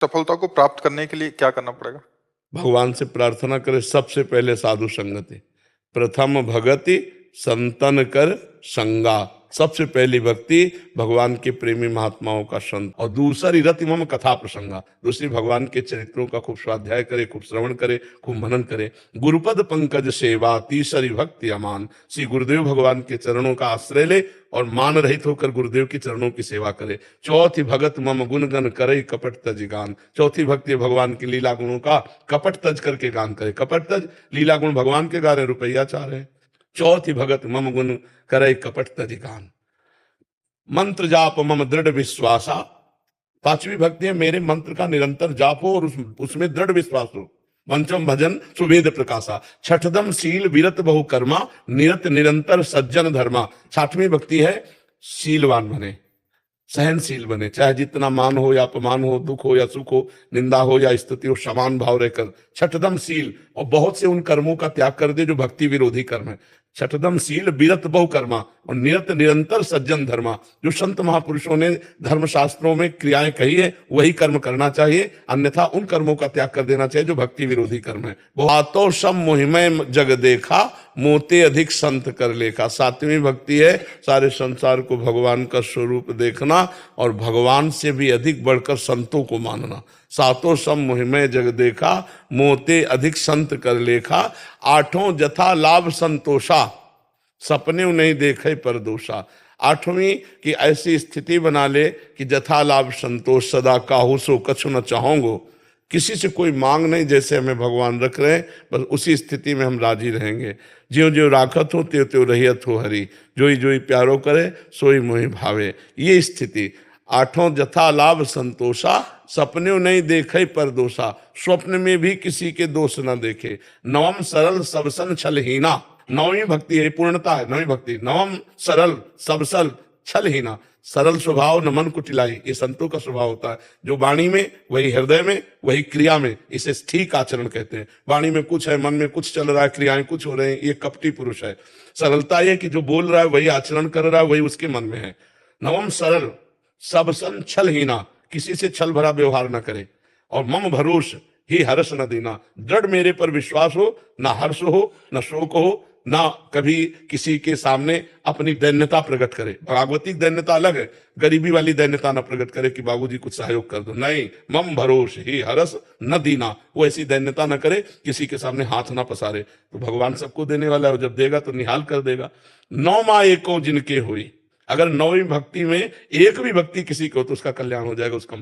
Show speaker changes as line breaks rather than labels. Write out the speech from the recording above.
सफलता को प्राप्त करने के लिए क्या करना पड़ेगा?
भगवान से प्रार्थना करे सबसे पहले साधु संगति। प्रथम भगति संतन कर संगा। सबसे पहली भक्ति भगवान के प्रेमी महात्माओं का संग। और दूसरी रति मम कथा प्रसंगा, दूसरी भगवान के चरित्रों का खूब स्वाध्याय करे, खूब श्रवण करे, खूब मनन करे। गुरुपद पंकज सेवा, तीसरी भक्ति अमान। श्री गुरुदेव भगवान के चरणों का आश्रय ले और मान रहित होकर गुरुदेव के चरणों की सेवा करे। चौथी भगत मम गुणगन करे कपट तज गान। चौथी भक्ति भगवान की लीला गुणों का कपट तज करके गान करे। कपट तज लीला गुण भगवान के गा रहे, रुपया चाह रहे। चौथी भगत मम गुण करे कपट तज गान। मंत्र जाप मम दृढ़ विश्वासा। पांचवी भक्ति है मेरे मंत्र का निरंतर जाप हो और उसमें दृढ़ विश्वास हो। पंचम भजन सुवेद प्रकाशा। छठदम शील विरत बहु कर्मा, निरत निरंतर सज्जन धर्मा। छठवीं भक्ति है शीलवान बने, सहनशील बने, चाहे जितना मान हो या अपमान हो, दुख हो या सुख हो, निंदा हो या स्तुति हो, समान भाव रहकर। छठदम शील, और बहुत से उन कर्मों का त्याग कर दे जो भक्ति विरोधी कर्म है। छठदम शील विरत बहु कर्मा और निरत निरंतर सज्जन धर्मा। जो संत महापुरुषों ने धर्मशास्त्रों में क्रियाएं कही है वही कर्म करना चाहिए, अन्यथा उन कर्मों का त्याग कर देना चाहिए जो भक्ति विरोधी कर्म है। बातों सब मोहिमय जग देखा, मोते अधिक संत कर लेखा। सातवीं भक्ति है सारे संसार को भगवान का स्वरूप देखना और भगवान से भी अधिक बढ़कर संतों को मानना। सातों सम मोहिमय जग देखा, मोते अधिक संत कर लेखा। आठों जथा लाभ संतोषा, सपने नहीं देखे पर दोषा। आठवीं की ऐसी स्थिति बना ले कि जथा लाभ संतोष, सदा काहू सो कछु न चाहोगो। किसी से कोई मांग नहीं, जैसे हमें भगवान रख रहे हैं बस उसी स्थिति में हम राजी रहेंगे। ज्यों ज्यों राखत हो त्यों त्यों रहियत हो हरि, जोई जोई प्यारो करे सोई मोहि भावे। ये स्थिति। आठों जथा लाभ संतोषा, सपने नहीं देखे पर दोषा। स्वप्न में भी किसी के दोष न देखे। नवम सरल सबसन छलहीना। नवमी भक्ति है, पूर्णता है नवमी भक्ति। नवम सरल सबसल छलहीना। सरल स्वभाव न मन कुटिलाई, ये संतों का स्वभाव होता है। जो वाणी में वही हृदय में, वही क्रिया में, इसे ठीक आचरण कहते हैं। वाणी में कुछ है, मन में कुछ चल रहा है, क्रियाएं कुछ हो रहे हैं, ये कपटी पुरुष है। सरलता ये कि जो बोल रहा है वही आचरण कर रहा है, वही उसके मन में है। नवम सरल सबसन छलहीना, किसी से छल भरा व्यवहार न करे। और मम भरोस ही हर्ष न देना, दृढ़ मेरे पर विश्वास हो, ना हर्ष हो न शोक हो, ना कभी किसी के सामने अपनी दैन्यता प्रकट करे। भागवतिक दैन्यता अलग है, गरीबी वाली दैन्यता न प्रकट करे कि बाबूजी कुछ सहयोग कर दो, नहीं। मम भरोस ही हरस न दीना, वो ऐसी दैन्यता न करे, किसी के सामने हाथ ना पसारे। तो भगवान सबको देने वाला है, जब देगा तो निहाल कर देगा। नौ माँ एको जिनके हुई, अगर नौवीं भक्ति में एक भी भक्ति किसी को तो उसका कल्याण हो जाएगा, उसका